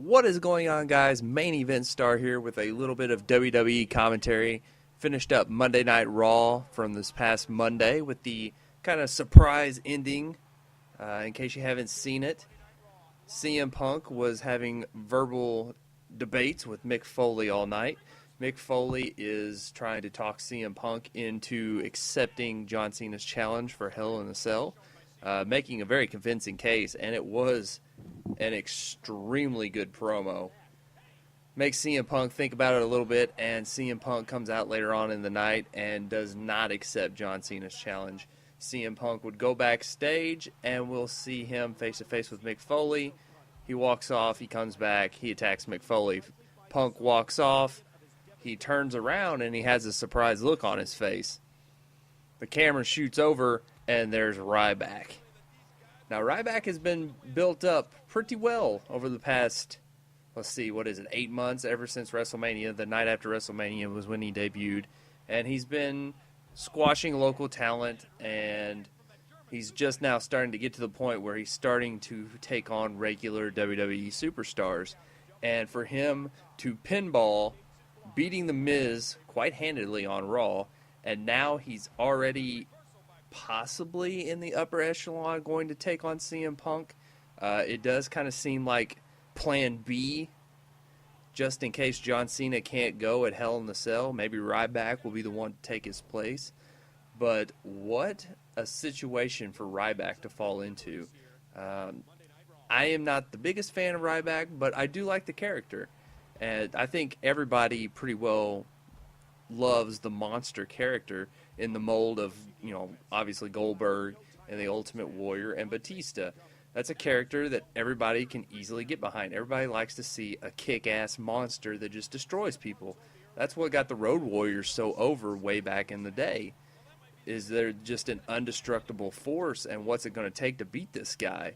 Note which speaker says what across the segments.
Speaker 1: What is going on, guys? Main Event Star here with a little bit of WWE commentary. Finished up Monday Night Raw from this past Monday with the kind of surprise ending. In case you haven't seen it, CM Punk was having verbal debates with Mick Foley all night. Mick Foley is trying to talk CM Punk into accepting John Cena's challenge for Hell in a Cell, making a very convincing case, and it was an extremely good promo. Makes CM Punk think about it a little bit, and CM Punk comes out later on in the night and does not accept John Cena's challenge. CM Punk would go backstage, and we'll see him face-to-face with Mick Foley. He walks off, he comes back, he attacks Mick Foley. Punk walks off, he turns around, and he has a surprised look on his face. The camera shoots over, and there's Ryback. Now, Ryback has been built up pretty well over the past, 8 months, ever since WrestleMania. The night after WrestleMania was when he debuted. And he's been squashing local talent, and he's just now starting to get to the point where he's starting to take on regular WWE superstars. And for him to pinball, beating The Miz quite handedly on Raw, and now he's already possibly in the upper echelon going to take on CM Punk. It does kind of seem like plan B, just in case John Cena can't go at Hell in the Cell. Maybe Ryback will be the one to take his place. But what a situation for Ryback to fall into. I am not the biggest fan of Ryback, but I do like the character. And I think everybody pretty well loves the monster character in the mold of, obviously Goldberg and the Ultimate Warrior and Batista. That's a character that everybody can easily get behind. Everybody likes to see a kick-ass monster that just destroys people. That's what got the Road Warriors so over way back in the day, is they're just an indestructible force, and what's it going to take to beat this guy?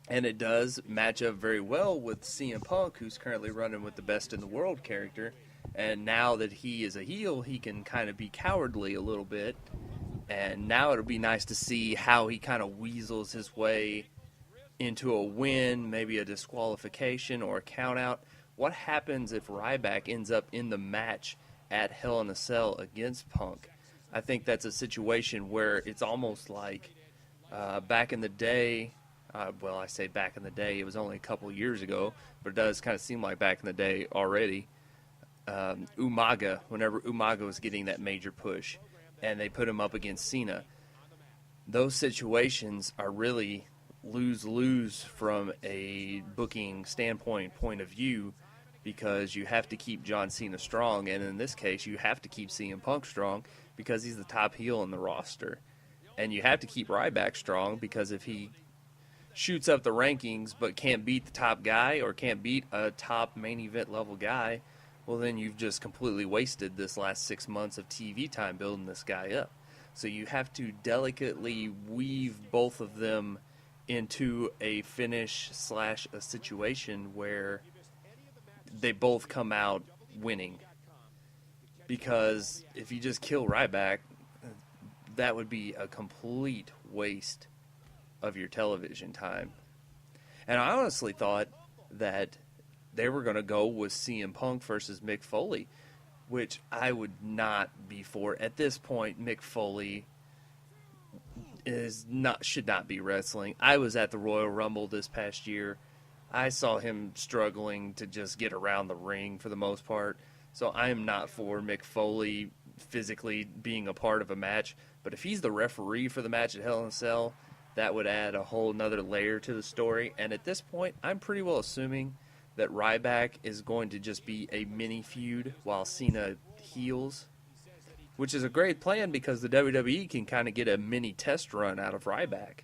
Speaker 1: And it does match up very well with CM Punk, who's currently running with the Best in the World character. And now that he is a heel, he can kind of be cowardly a little bit. And now it'll be nice to see how he kind of weasels his way into a win, maybe a disqualification or a countout. What happens if Ryback ends up in the match at Hell in a Cell against Punk? I think that's a situation where it's almost like back in the day. I say back in the day, it was only a couple years ago, but it does kind of seem like back in the day already. Umaga, whenever Umaga was getting that major push, and they put him up against Cena. Those situations are really lose-lose from a booking point of view, because you have to keep John Cena strong, and in this case, you have to keep CM Punk strong because he's the top heel in the roster. And you have to keep Ryback strong because if he shoots up the rankings but can't beat the top guy or can't beat a top main event level guy, well, then you've just completely wasted this last 6 months of TV time building this guy up. So you have to delicately weave both of them into a finish / a situation where they both come out winning. Because if you just kill Ryback, that would be a complete waste of your television time. And I honestly thought that they were going to go with CM Punk versus Mick Foley, which I would not be for. At this point, Mick Foley should not be wrestling. I was at the Royal Rumble this past year. I saw him struggling to just get around the ring for the most part. So I am not for Mick Foley physically being a part of a match. But if he's the referee for the match at Hell in a Cell, that would add a whole nother layer to the story. And at this point, I'm pretty well assuming that Ryback is going to just be a mini feud while Cena heals, which is a great plan because the WWE can kind of get a mini test run out of Ryback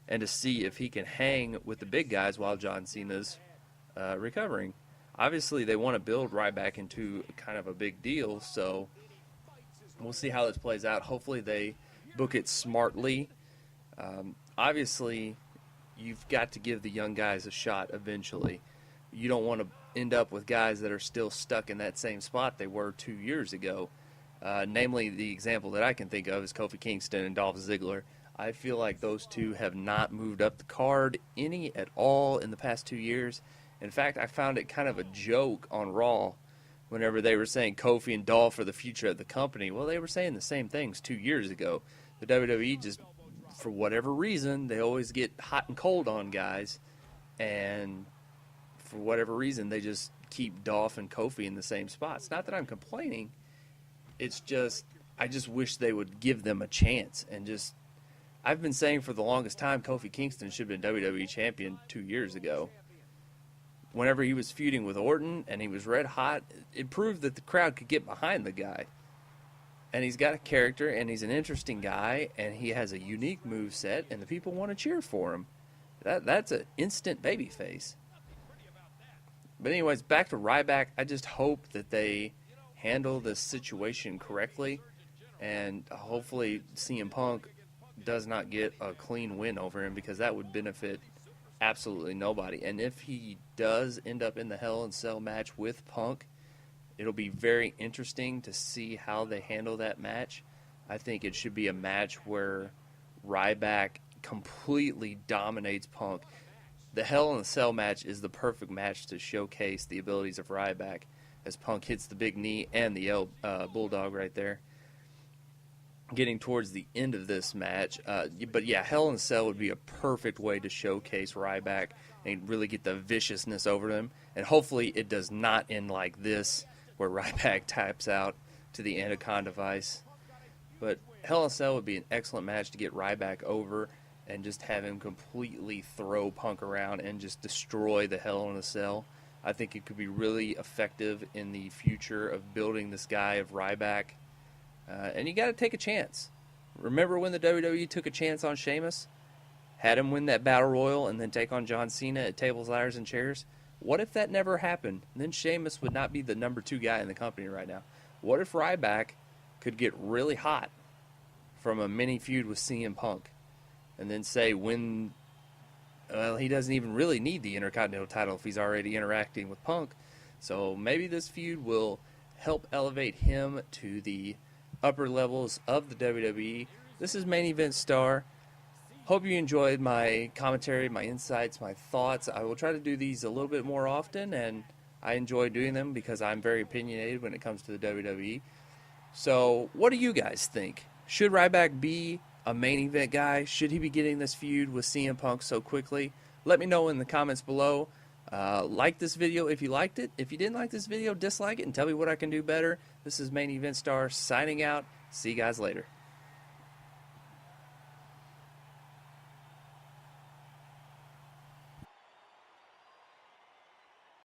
Speaker 1: and to see if he can hang with the big guys while John Cena's recovering. Obviously, they want to build Ryback into kind of a big deal, so we'll see how this plays out. Hopefully they book it smartly. Obviously, you've got to give the young guys a shot eventually. You don't want to end up with guys that are still stuck in that same spot they were 2 years ago. Namely, the example that I can think of is Kofi Kingston and Dolph Ziggler. I feel like those two have not moved up the card any at all in the past 2 years, In fact, I found it kind of a joke on Raw whenever they were saying Kofi and Dolph are the future of the company. Well, they were saying the same things 2 years ago. The WWE just, for whatever reason, they always get hot and cold on guys, and for whatever reason, they just keep Dolph and Kofi in the same spots. Not that I'm complaining. It's just, I just wish they would give them a chance. And just, I've been saying for the longest time, Kofi Kingston should have been WWE champion 2 years ago. Whenever he was feuding with Orton and he was red hot, it proved that the crowd could get behind the guy. And he's got a character, and he's an interesting guy, and he has a unique moveset, and the people want to cheer for him. That's an instant babyface. But anyways, back to Ryback. I just hope that they handle this situation correctly, and hopefully CM Punk does not get a clean win over him, because that would benefit absolutely nobody. And if he does end up in the Hell in a Cell match with Punk, it'll be very interesting to see how they handle that match. I think it should be a match where Ryback completely dominates Punk. The Hell in a Cell match is the perfect match to showcase the abilities of Ryback, as Punk hits the big knee and the bulldog right there. Getting towards the end of this match. But yeah, Hell in a Cell would be a perfect way to showcase Ryback and really get the viciousness over him. And hopefully it does not end like this, where Ryback taps out to the Anaconda Vice. But Hell in a Cell would be an excellent match to get Ryback over and just have him completely throw Punk around and just destroy the Hell in a Cell. I think it could be really effective in the future of building this guy of Ryback. And you got to take a chance. Remember when the WWE took a chance on Sheamus? Had him win that Battle Royal and then take on John Cena at Tables, Ladders, and Chairs? What if that never happened? Then Sheamus would not be the number 2 guy in the company right now. What if Ryback could get really hot from a mini feud with CM Punk and then say when, well, he doesn't even really need the Intercontinental title if he's already interacting with Punk. So maybe this feud will help elevate him to the upper levels of the WWE. This is Main Event Star. Hope you enjoyed my commentary, my insights, my thoughts. I will try to do these a little bit more often, and I enjoy doing them because I'm very opinionated when it comes to the WWE. So what do you guys think? Should Ryback be a main event guy? Should he be getting this feud with CM Punk so quickly? Let me know in the comments below. Like this video if you liked it. If you didn't like this video, dislike it and tell me what I can do better. This is Main Event Star signing out. See you guys later.